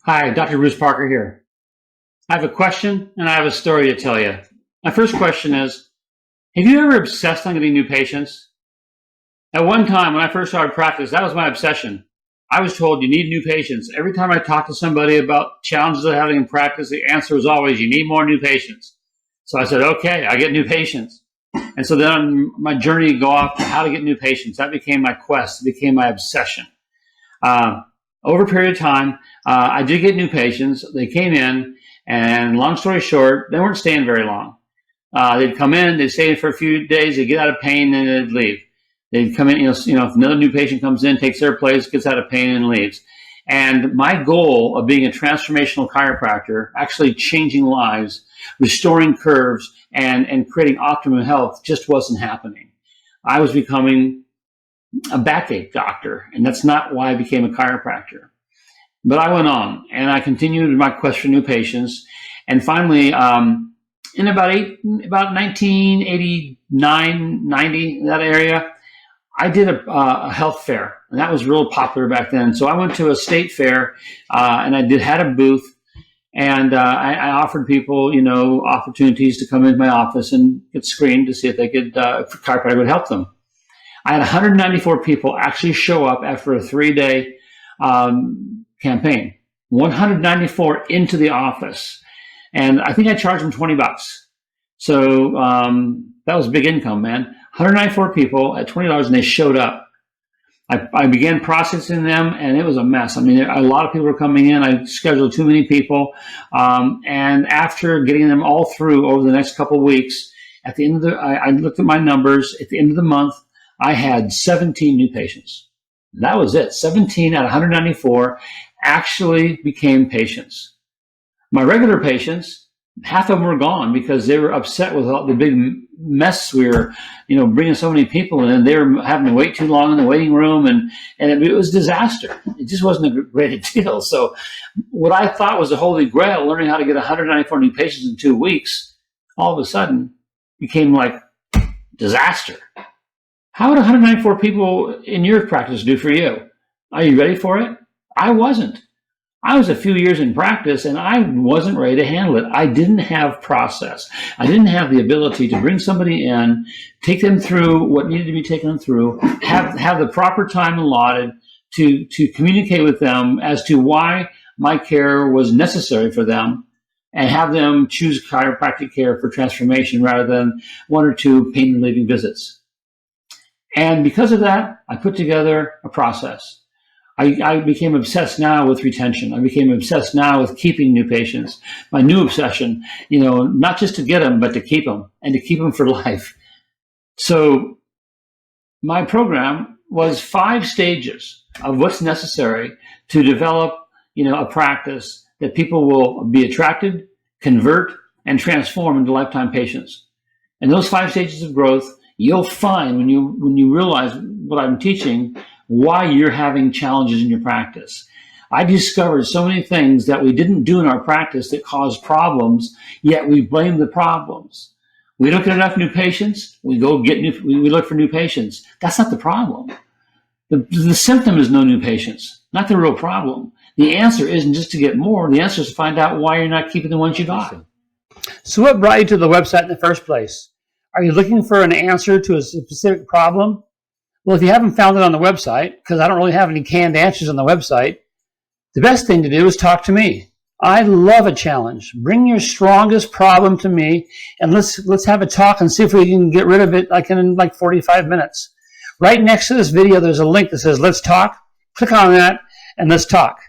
Hi, Dr. Bruce Parker here. I have a question and I have a story to tell you. My first question is, have you ever obsessed on getting new patients? At one time, when I first started practice, that was my obsession. I was told you need new patients. Every time I talked to somebody about challenges they're having in practice, the answer was always, you need more new patients. So I said, okay, I get new patients. And so then my journey go off to how to get new patients. That became my quest. It became my obsession. Over a period of time, I did get new patients. They came in, and long story short, they weren't staying very long. They'd come in, they'd stay in for a few days, they'd get out of pain, and they'd leave. They'd come in, if another new patient comes in, takes their place, gets out of pain, and leaves. And my goal of being a transformational chiropractor, actually changing lives, restoring curves, and creating optimum health just wasn't happening. I was becoming a backache doctor, and that's not why I became a chiropractor. But I went on, and I continued my quest for new patients, and finally, in about 1989, 90, that area, I did a health fair, and that was real popular back then. So I went to a state fair, and I had a booth, and I offered people, opportunities to come into my office and get screened to see if they could, if chiropractic would help them. I had 194 people actually show up after a 3-day campaign. 194 into the office, and I think I charged them $20. So that was big income, man. 194 people at $20, and they showed up. I began processing them, and it was a mess. I mean, a lot of people were coming in. I scheduled too many people, and after getting them all through over the next couple of weeks, at the end of I looked at my numbers. At the end of the month, I had 17 new patients. That was it. 17 out of 194 actually became patients. My regular patients, half of them were gone because they were upset with all the big mess we were, bringing so many people in, and they were having to wait too long in the waiting room, and it was a disaster. It just wasn't a great deal. So what I thought was a holy grail, learning how to get 194 new patients in 2 weeks, all of a sudden became like disaster. How would 194 people in your practice do for you? Are you ready for it? I wasn't. I was a few years in practice, and I wasn't ready to handle it. I didn't have process. I didn't have the ability to bring somebody in, take them through what needed to be taken through, have the proper time allotted to communicate with them as to why my care was necessary for them, and have them choose chiropractic care for transformation rather than 1 or 2 pain relieving visits. And because of that, I put together a process. I became obsessed now with retention. I became obsessed now with keeping new patients. My new obsession, not just to get them, but to keep them, and to keep them for life. So my program was 5 stages of what's necessary to develop, a practice that people will be attracted, convert, and transform into lifetime patients. And those 5 stages of growth, you'll find when you realize what I'm teaching, why you're having challenges in your practice. I discovered so many things that we didn't do in our practice that caused problems, yet we blame the problems. We don't get enough new patients, we look for new patients. That's not the problem. The symptom is no new patients, not the real problem. The answer isn't just to get more. The answer is to find out why you're not keeping the ones you got. So what brought you to the website in the first place? Are you looking for an answer to a specific problem? Well, if you haven't found it on the website, because I don't really have any canned answers on the website, the best thing to do is talk to me. I love a challenge. Bring your strongest problem to me, and let's have a talk and see if we can get rid of it in 45 minutes. Right next to this video, there's a link that says, let's talk. Click on that, and let's talk.